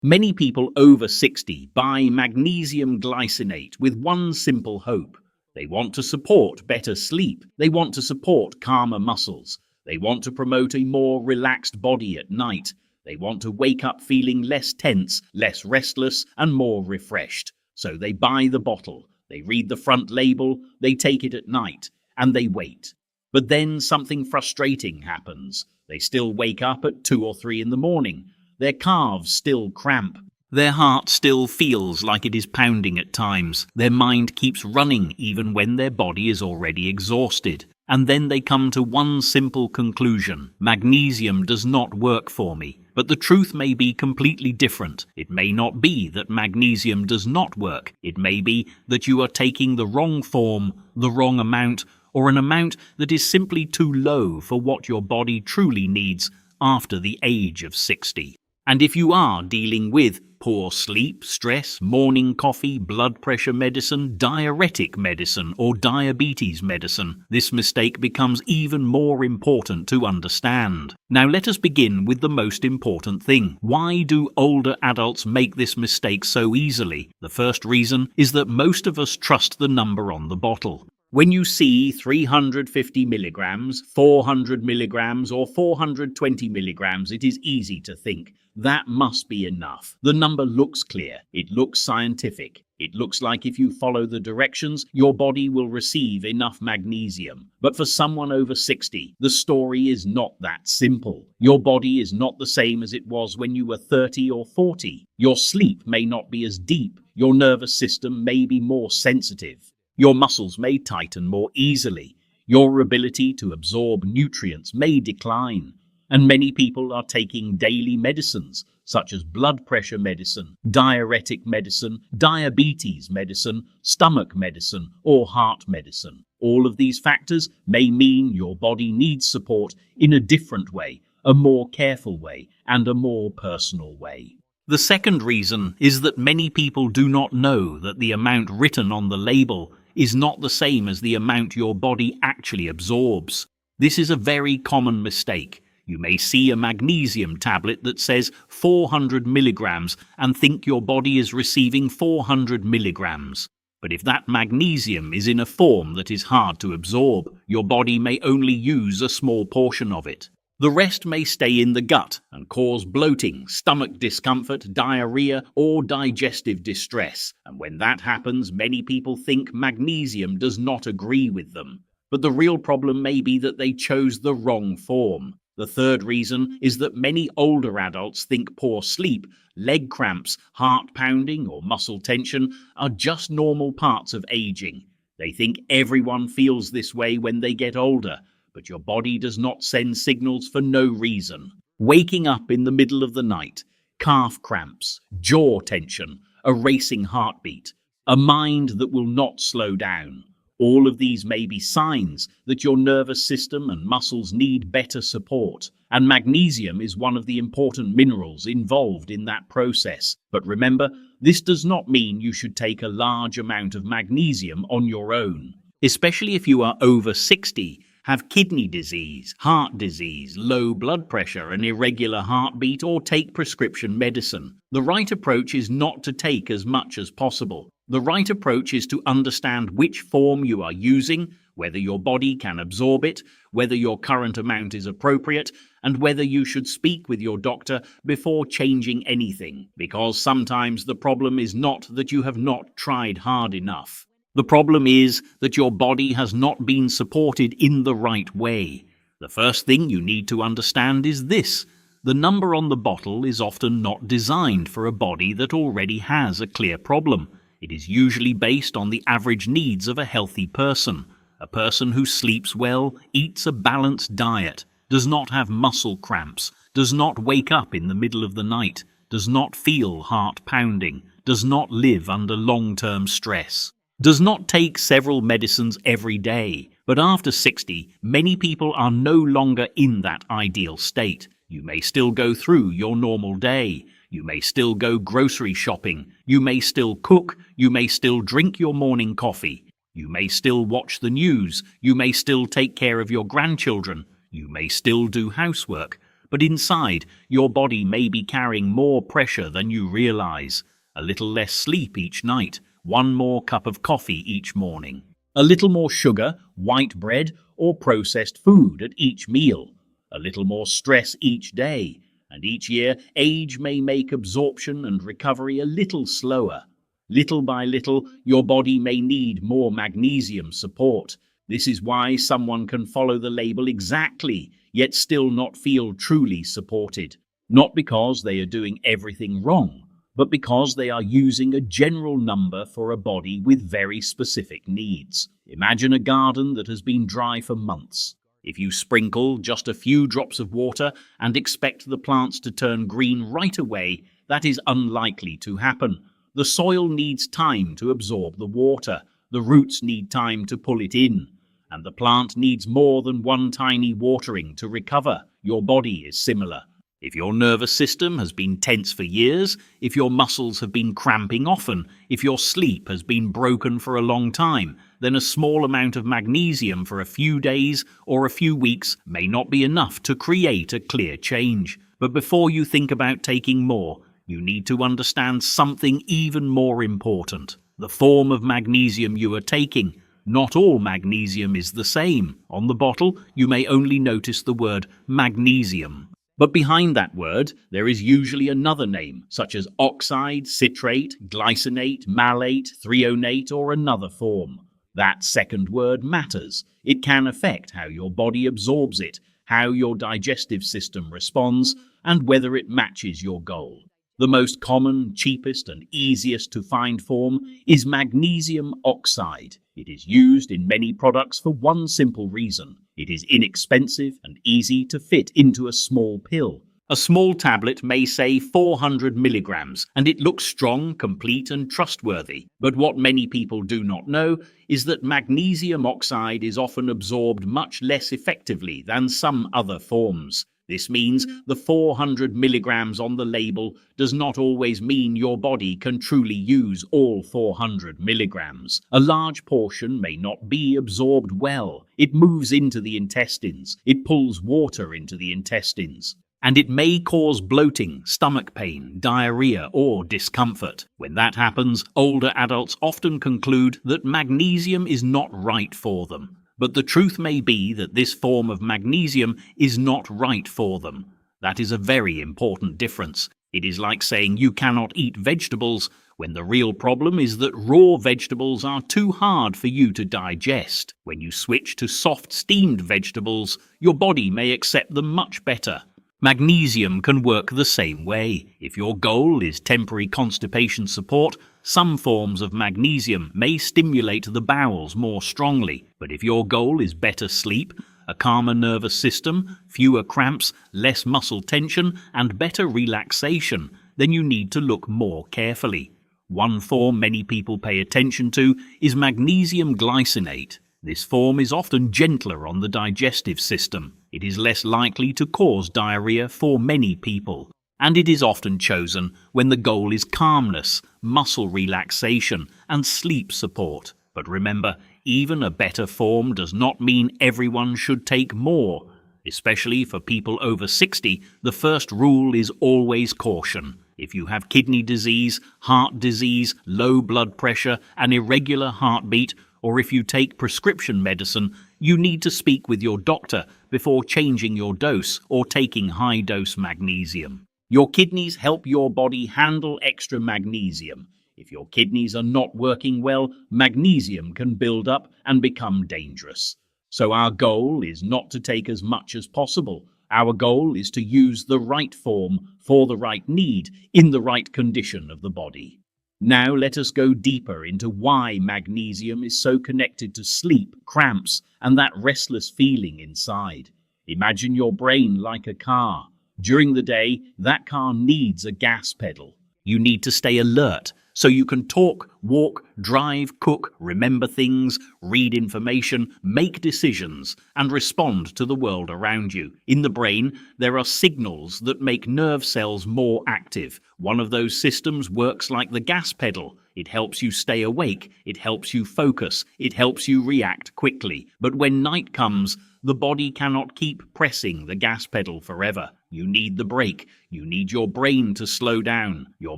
Many people over 60 buy magnesium glycinate with one simple hope. They want to support better sleep. They want to support calmer muscles. They want to promote a more relaxed body at night. They want to wake up feeling less tense, less restless, and more refreshed. So they buy the bottle, they read the front label, they take it at night, and they wait. But then something frustrating happens. They still wake up at 2 or 3 in the morning. Their calves still cramp. Their heart still feels like it is pounding at times. Their mind keeps running even when their body is already exhausted. And then they come to one simple conclusion: magnesium does not work for me. But the truth may be completely different. It may not be that magnesium does not work. It may be that you are taking the wrong form, the wrong amount, or an amount that is simply too low for what your body truly needs after the age of 60. And if you are dealing with poor sleep, stress, morning coffee, blood pressure medicine, diuretic medicine, or diabetes medicine, this mistake becomes even more important to understand. Now let us begin with the most important thing. Why do older adults make this mistake so easily? The first reason is that most of us trust the number on the bottle. When you see 350 milligrams, 400 milligrams, or 420 milligrams, it is easy to think, that must be enough. The number looks clear. It looks scientific. It looks like if you follow the directions, your body will receive enough magnesium. But for someone over 60, the story is not that simple. Your body is not the same as it was when you were 30 or 40. Your sleep may not be as deep. Your nervous system may be more sensitive. Your muscles may tighten more easily. Your ability to absorb nutrients may decline. And many people are taking daily medicines, such as blood pressure medicine, diuretic medicine, diabetes medicine, stomach medicine, or heart medicine. All of these factors may mean your body needs support in a different way, a more careful way, and a more personal way. The second reason is that many people do not know that the amount written on the label is not the same as the amount your body actually absorbs. This is a very common mistake. You may see a magnesium tablet that says 400 milligrams and think your body is receiving 400 milligrams. But if that magnesium is in a form that is hard to absorb, your body may only use a small portion of it. The rest may stay in the gut and cause bloating, stomach discomfort, diarrhea, or digestive distress. And when that happens, many people think magnesium does not agree with them. But the real problem may be that they chose the wrong form. The third reason is that many older adults think poor sleep, leg cramps, heart pounding, or muscle tension are just normal parts of aging. They think everyone feels this way when they get older. But your body does not send signals for no reason. Waking up in the middle of the night, calf cramps, jaw tension, a racing heartbeat, a mind that will not slow down. All of these may be signs that your nervous system and muscles need better support, and magnesium is one of the important minerals involved in that process. But remember, this does not mean you should take a large amount of magnesium on your own, especially if you are over 60. Have kidney disease, heart disease, low blood pressure, an irregular heartbeat, or take prescription medicine. The right approach is not to take as much as possible. The right approach is to understand which form you are using, whether your body can absorb it, whether your current amount is appropriate, and whether you should speak with your doctor before changing anything. Because sometimes the problem is not that you have not tried hard enough. The problem is that your body has not been supported in the right way. The first thing you need to understand is this: the number on the bottle is often not designed for a body that already has a clear problem. It is usually based on the average needs of a healthy person. A person who sleeps well, eats a balanced diet, does not have muscle cramps, does not wake up in the middle of the night, does not feel heart pounding, does not live under long-term stress, does not take several medicines every day. But after 60, many people are no longer in that ideal state. You may still go through your normal day. You may still go grocery shopping. You may still cook. You may still drink your morning coffee. You may still watch the news. You may still take care of your grandchildren. You may still do housework. but inside, your body may be carrying more pressure than you realize. A little less sleep each night, one more cup of coffee each morning, a little more sugar, white bread, or processed food at each meal, a little more stress each day, and each year age may make absorption and recovery a little slower. Little by little, your body may need more magnesium support. This is why someone can follow the label exactly, yet still not feel truly supported. Not because they are doing everything wrong, but because they are using a general number for a body with very specific needs. Imagine a garden that has been dry for months. If you sprinkle just a few drops of water and expect the plants to turn green right away, that is unlikely to happen. The soil needs time to absorb the water, the roots need time to pull it in, and the plant needs more than one tiny watering to recover. Your body is similar. If your nervous system has been tense for years, if your muscles have been cramping often, if your sleep has been broken for a long time, then a small amount of magnesium for a few days or a few weeks may not be enough to create a clear change. But before you think about taking more, you need to understand something even more important: the form of magnesium you are taking. Not all magnesium is the same. On the bottle, you may only notice the word magnesium. But behind that word, there is usually another name, such as oxide, citrate, glycinate, malate, threonate, or another form. That second word matters. It can affect how your body absorbs it, how your digestive system responds, and whether it matches your goal. The most common, cheapest, and easiest to find form is magnesium oxide. It is used in many products for one simple reason: it is inexpensive and easy to fit into a small pill. A small tablet may say 400 milligrams, and it looks strong, complete, and trustworthy. But what many people do not know is that magnesium oxide is often absorbed much less effectively than some other forms. This means the 400 milligrams on the label does not always mean your body can truly use all 400 milligrams. A large portion may not be absorbed well. It moves into the intestines. It pulls water into the intestines. And it may cause bloating, stomach pain, diarrhea, or discomfort. When that happens, older adults often conclude that magnesium is not right for them. But the truth may be that this form of magnesium is not right for them. That is a very important difference. It is like saying you cannot eat vegetables when the real problem is that raw vegetables are too hard for you to digest. When you switch to soft steamed vegetables, your body may accept them much better. Magnesium can work the same way. If your goal is temporary constipation support, some forms of magnesium may stimulate the bowels more strongly. But if your goal is better sleep, a calmer nervous system, fewer cramps, less muscle tension, and better relaxation, then you need to look more carefully. One form many people pay attention to is magnesium glycinate. This form is often gentler on the digestive system. It is less likely to cause diarrhea for many people, and it is often chosen when the goal is calmness, muscle relaxation, and sleep support. But remember, even a better form does not mean everyone should take more. Especially for people over 60, the first rule is always caution. If you have kidney disease, heart disease, low blood pressure, an irregular heartbeat, or if you take prescription medicine, you need to speak with your doctor before changing your dose or taking high-dose magnesium. Your kidneys help your body handle extra magnesium. If your kidneys are not working well, magnesium can build up and become dangerous. So our goal is not to take as much as possible. Our goal is to use the right form for the right need in the right condition of the body. Now let us go deeper into why magnesium is so connected to sleep, cramps, and that restless feeling inside. Imagine your brain like a car. During the day, that car needs a gas pedal. You need to stay alert so you can talk, walk, drive, cook, remember things, read information, make decisions, and respond to the world around you. In the brain, there are signals that make nerve cells more active. One of those systems works like the gas pedal. It helps you stay awake, it helps you focus, it helps you react quickly. But when night comes, the body cannot keep pressing the gas pedal forever. You need the break. You need your brain to slow down. Your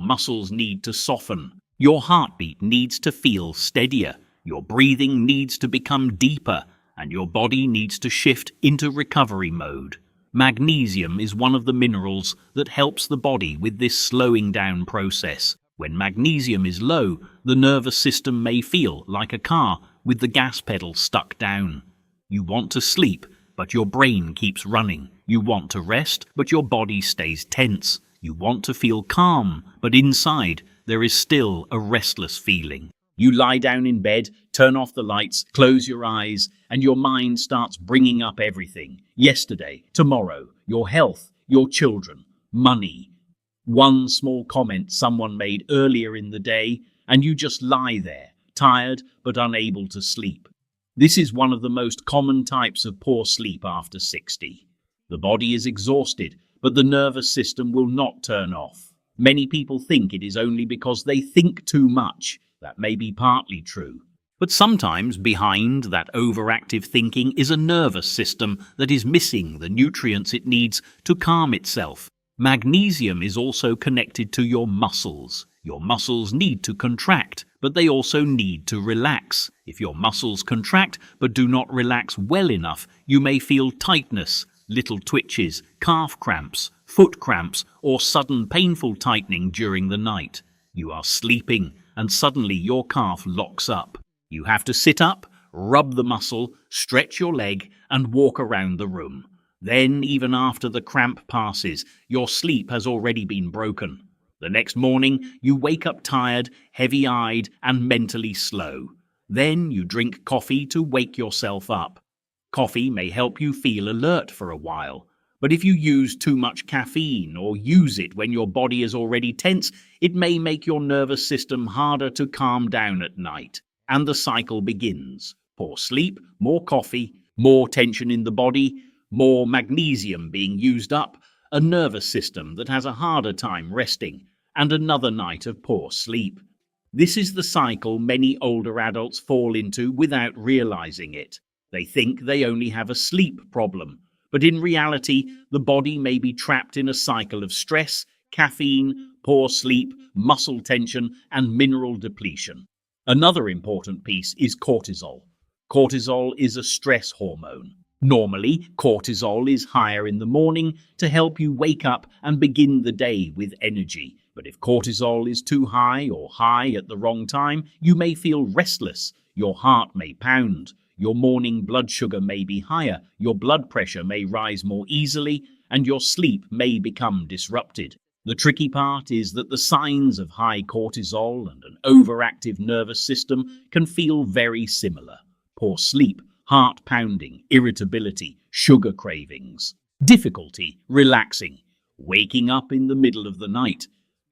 muscles need to soften. Your heartbeat needs to feel steadier. Your breathing needs to become deeper, and your body needs to shift into recovery mode. Magnesium is one of the minerals that helps the body with this slowing down process. When magnesium is low, the nervous system may feel like a car with the gas pedal stuck down. You want to sleep, but your brain keeps running. You want to rest, but your body stays tense. You want to feel calm, but inside there is still a restless feeling. You lie down in bed, turn off the lights, close your eyes, and your mind starts bringing up everything. Yesterday, tomorrow, your health, your children, money. One small comment someone made earlier in the day, and you just lie there, tired but unable to sleep. This is one of the most common types of poor sleep after 60. The body is exhausted, but the nervous system will not turn off. Many people think it is only because they think too much. That may be partly true. But sometimes behind that overactive thinking is a nervous system that is missing the nutrients it needs to calm itself. Magnesium is also connected to your muscles. Your muscles need to contract, but they also need to relax. If your muscles contract but do not relax well enough, you may feel tightness, little twitches, calf cramps, foot cramps, or sudden painful tightening during the night. You are sleeping, and suddenly your calf locks up. You have to sit up, rub the muscle, stretch your leg, and walk around the room. Then, even after the cramp passes, your sleep has already been broken. The next morning, you wake up tired, heavy-eyed, and mentally slow. Then you drink coffee to wake yourself up. Coffee may help you feel alert for a while, but if you use too much caffeine or use it when your body is already tense, it may make your nervous system harder to calm down at night. And the cycle begins. Poor sleep, more coffee, more tension in the body, more magnesium being used up, a nervous system that has a harder time resting, and another night of poor sleep. This is the cycle many older adults fall into without realizing it. They think they only have a sleep problem, but in reality, the body may be trapped in a cycle of stress, caffeine, poor sleep, muscle tension, and mineral depletion. Another important piece is cortisol. Cortisol is a stress hormone. Normally, cortisol is higher in the morning to help you wake up and begin the day with energy. But if cortisol is too high or high at the wrong time, you may feel restless, your heart may pound, your morning blood sugar may be higher, your blood pressure may rise more easily, and your sleep may become disrupted. The tricky part is that the signs of high cortisol and an overactive nervous system can feel very similar. Poor sleep, heart pounding, irritability, sugar cravings, difficulty relaxing, waking up in the middle of the night.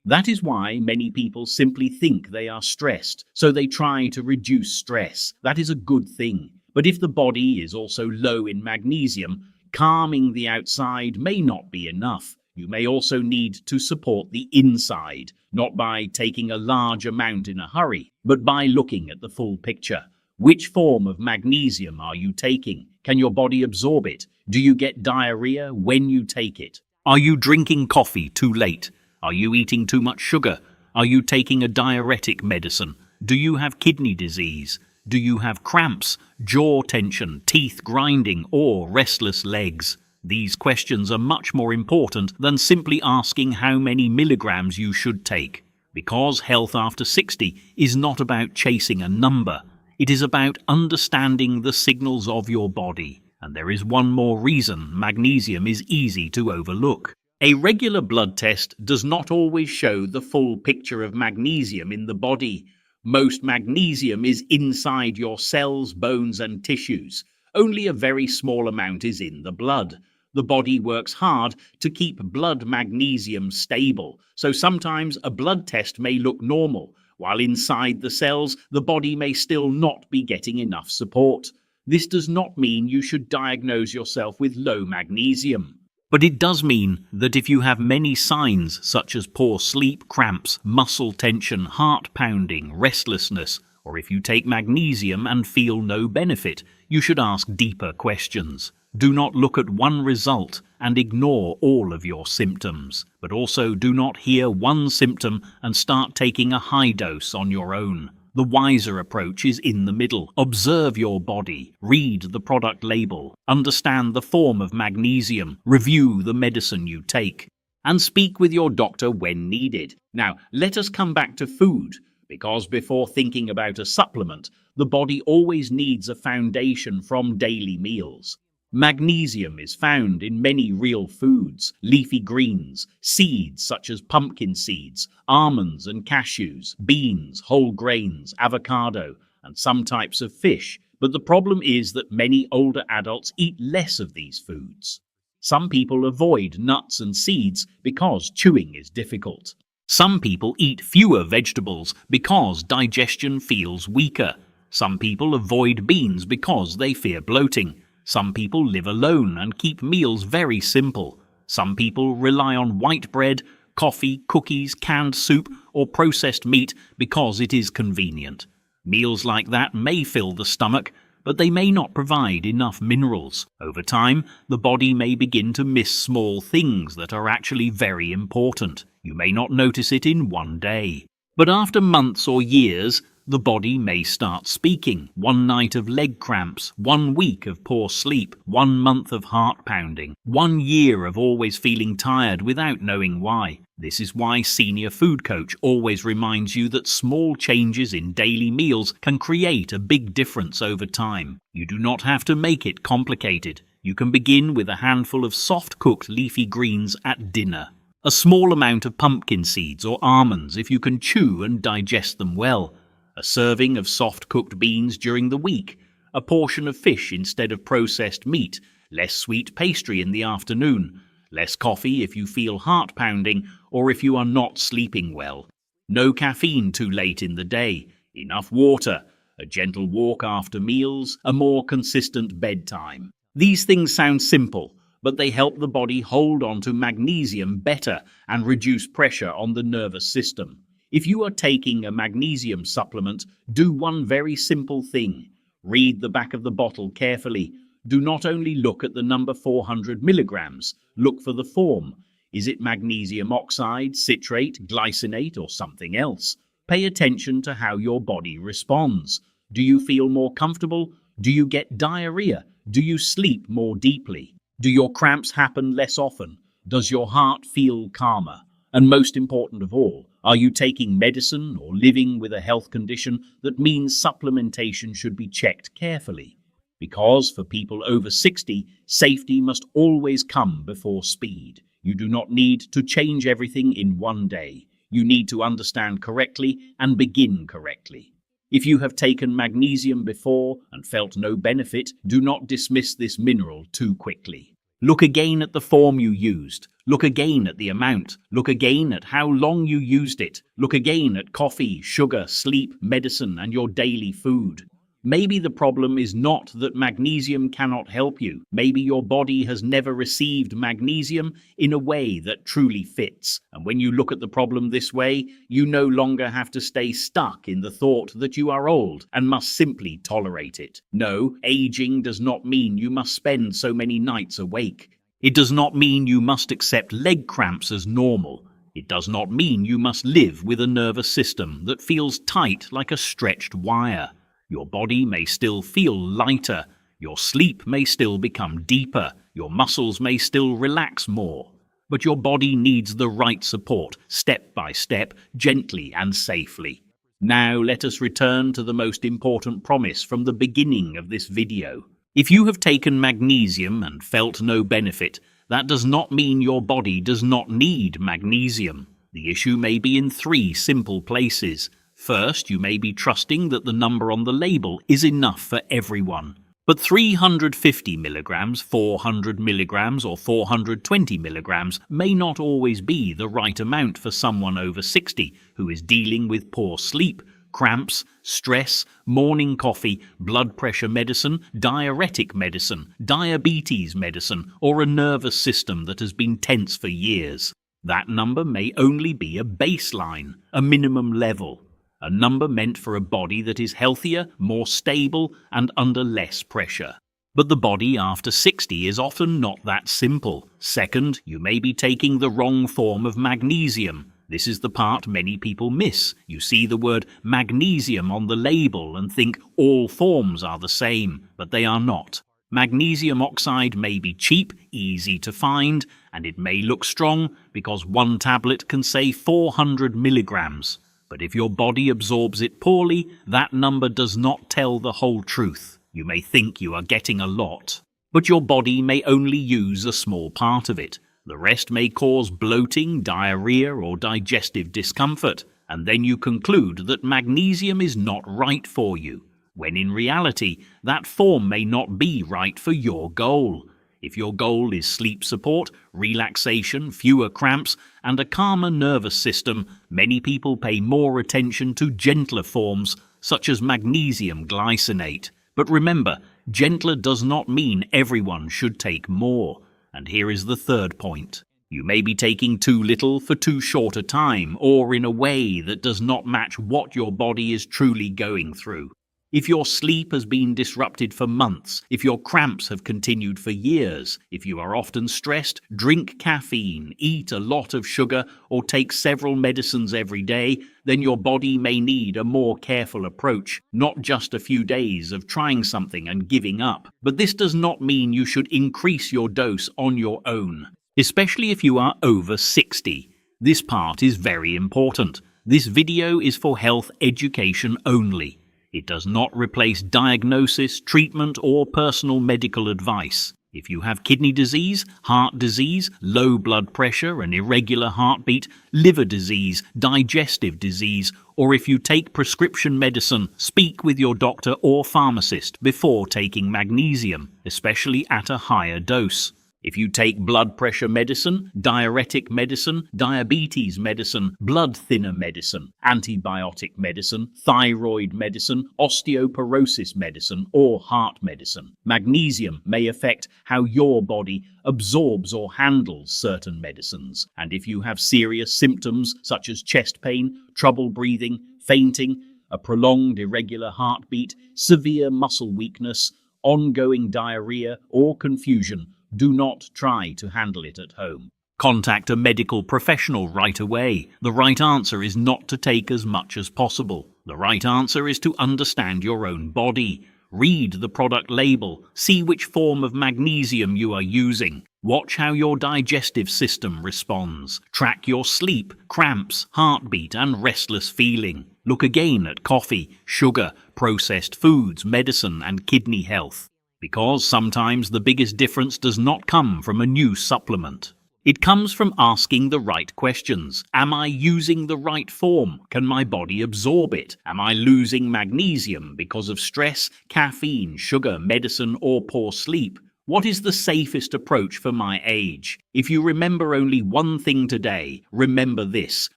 That is why many people simply think they are stressed, so they try to reduce stress. That is a good thing. But if the body is also low in magnesium, calming the outside may not be enough. You may also need to support the inside, not by taking a large amount in a hurry, but by looking at the full picture. Which form of magnesium are you taking? Can your body absorb it? Do you get diarrhea when you take it? Are you drinking coffee too late? Are you eating too much sugar? Are you taking a diuretic medicine? Do you have kidney disease? Do you have cramps, jaw tension, teeth grinding, or restless legs? These questions are much more important than simply asking how many milligrams you should take, because health after 60 is not about chasing a number. It is about understanding the signals of your body. And there is one more reason magnesium is easy to overlook. A regular blood test does not always show the full picture of magnesium in the body. Most magnesium is inside your cells, bones, and tissues. Only a very small amount is in the blood. The body works hard to keep blood magnesium stable, so sometimes a blood test may look normal, while inside the cells the body may still not be getting enough support. This does not mean you should diagnose yourself with low magnesium. But it does mean that if you have many signs such as poor sleep, cramps, muscle tension, heart pounding, restlessness, or if you take magnesium and feel no benefit, you should ask deeper questions. Do not look at one result and ignore all of your symptoms, but also do not hear one symptom and start taking a high dose on your own. The wiser approach is in the middle. Observe your body, read the product label, understand the form of magnesium, review the medicine you take, and speak with your doctor when needed. Now, let us come back to food, because before thinking about a supplement, the body always needs a foundation from daily meals. Magnesium is found in many real foods, leafy greens, seeds such as pumpkin seeds, almonds and cashews, beans, whole grains, avocado, and some types of fish. But the problem is that many older adults eat less of these foods. Some people avoid nuts and seeds because chewing is difficult. Some people eat fewer vegetables because digestion feels weaker. Some people avoid beans because they fear bloating. Some people live alone and keep meals very simple. Some people rely on white bread, coffee, cookies, canned soup, or processed meat because it is convenient. Meals like that may fill the stomach, but they may not provide enough minerals. Over time, the body may begin to miss small things that are actually very important. You may not notice it in one day. But after months or years, the body may start speaking. 1 night of leg cramps, 1 week of poor sleep, 1 month of heart pounding, 1 year of always feeling tired without knowing why. This is why Senior Food Coach always reminds you that small changes in daily meals can create a big difference over time. You do not have to make it complicated. You can begin with a handful of soft-cooked leafy greens at dinner. A small amount of pumpkin seeds or almonds if you can chew and digest them well. A serving of soft-cooked beans during the week, a portion of fish instead of processed meat, less sweet pastry in the afternoon, less coffee if you feel heart pounding or if you are not sleeping well, no caffeine too late in the day, enough water, a gentle walk after meals, a more consistent bedtime. These things sound simple, but they help the body hold on to magnesium better and reduce pressure on the nervous system. If you are taking a magnesium supplement, do one very simple thing. Read the back of the bottle carefully. Do not only look at the number 400 milligrams. Look for the form. Is it magnesium oxide, citrate, glycinate, or something else? Pay attention to how your body responds. Do you feel more comfortable? Do you get diarrhea? Do you sleep more deeply? Do your cramps happen less often? Does your heart feel calmer? And most important of all, are you taking medicine or living with a health condition that means supplementation should be checked carefully? Because for people over 60, safety must always come before speed. You do not need to change everything in one day. You need to understand correctly and begin correctly. If you have taken magnesium before and felt no benefit, do not dismiss this mineral too quickly. Look again at the form you used. Look again at the amount. Look again at how long you used it. Look again at coffee, sugar, sleep, medicine, and your daily food. Maybe the problem is not that magnesium cannot help you. Maybe your body has never received magnesium in a way that truly fits. And when you look at the problem this way, you no longer have to stay stuck in the thought that you are old and must simply tolerate it. No, aging does not mean you must spend so many nights awake. It does not mean you must accept leg cramps as normal. It does not mean you must live with a nervous system that feels tight like a stretched wire. Your body may still feel lighter, your sleep may still become deeper, your muscles may still relax more. But your body needs the right support, step by step, gently and safely. Now let us return to the most important promise from the beginning of this video. If you have taken magnesium and felt no benefit, that does not mean your body does not need magnesium. The issue may be in 3 simple places. First, you may be trusting that the number on the label is enough for everyone. But 350 milligrams, 400 milligrams, or 420 milligrams may not always be the right amount for someone over 60 who is dealing with poor sleep, cramps, stress, morning coffee, blood pressure medicine, diuretic medicine, diabetes medicine, or a nervous system that has been tense for years. That number may only be a baseline, a minimum level. A number meant for a body that is healthier, more stable, and under less pressure. But the body after 60 is often not that simple. Second, you may be taking the wrong form of magnesium. This is the part many people miss. You see the word magnesium on the label and think all forms are the same, but they are not. Magnesium oxide may be cheap, easy to find, and it may look strong because one tablet can say 400 milligrams. But if your body absorbs it poorly, that number does not tell the whole truth. You may think you are getting a lot, but your body may only use a small part of it. The rest may cause bloating, diarrhea, or digestive discomfort, and then you conclude that magnesium is not right for you, when in reality, that form may not be right for your goal. If your goal is sleep support, relaxation, fewer cramps, and a calmer nervous system, many people pay more attention to gentler forms, such as magnesium glycinate. But remember, gentler does not mean everyone should take more. And here is the third point. You may be taking too little for too short a time, or in a way that does not match what your body is truly going through. If your sleep has been disrupted for months, if your cramps have continued for years, if you are often stressed, drink caffeine, eat a lot of sugar, or take several medicines every day, then your body may need a more careful approach, not just a few days of trying something and giving up. But this does not mean you should increase your dose on your own, especially if you are over 60. This part is very important. This video is for health education only. It does not replace diagnosis, treatment, or personal medical advice. If you have kidney disease, heart disease, low blood pressure, an irregular heartbeat, liver disease, digestive disease, or if you take prescription medicine, speak with your doctor or pharmacist before taking magnesium, especially at a higher dose. If you take blood pressure medicine, diuretic medicine, diabetes medicine, blood thinner medicine, antibiotic medicine, thyroid medicine, osteoporosis medicine, or heart medicine, magnesium may affect how your body absorbs or handles certain medicines. And if you have serious symptoms such as chest pain, trouble breathing, fainting, a prolonged irregular heartbeat, severe muscle weakness, ongoing diarrhea, or confusion, do not try to handle it at home. Contact a medical professional right away. The right answer is not to take as much as possible. The right answer is to understand your own body. Read the product label. See which form of magnesium you are using. Watch how your digestive system responds. Track your sleep, cramps, heartbeat, and restless feeling. Look again at coffee, sugar, processed foods, medicine, and kidney health. Because sometimes the biggest difference does not come from a new supplement. It comes from asking the right questions. Am I using the right form? Can my body absorb it? Am I losing magnesium because of stress, caffeine, sugar, medicine, or poor sleep? What is the safest approach for my age? If you remember only one thing today, remember this: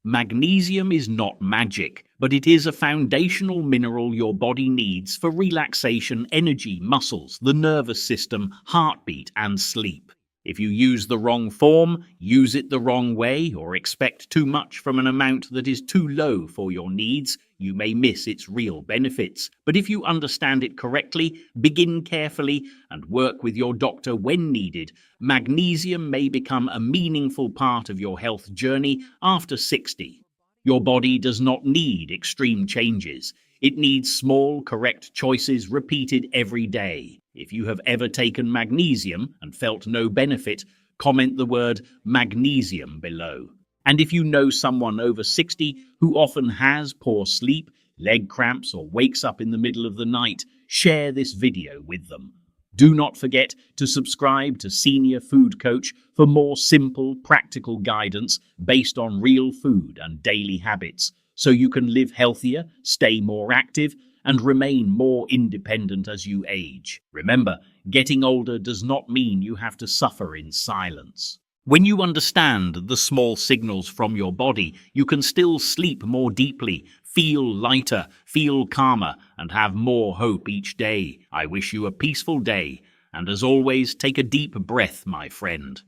magnesium is not magic, but it is a foundational mineral your body needs for relaxation, energy, muscles, the nervous system, heartbeat, and sleep. If you use the wrong form, use it the wrong way, or expect too much from an amount that is too low for your needs, you may miss its real benefits. But if you understand it correctly, begin carefully, and work with your doctor when needed, magnesium may become a meaningful part of your health journey after 60. Your body does not need extreme changes. It needs small, correct choices repeated every day. If you have ever taken magnesium and felt no benefit, comment the word magnesium below. And if you know someone over 60 who often has poor sleep, leg cramps, or wakes up in the middle of the night, share this video with them. Do not forget to subscribe to Senior Food Coach for more simple, practical guidance based on real food and daily habits, so you can live healthier, stay more active, and remain more independent as you age. Remember, getting older does not mean you have to suffer in silence. When you understand the small signals from your body, you can still sleep more deeply, feel lighter, feel calmer, and have more hope each day. I wish you a peaceful day, and as always, take a deep breath, my friend.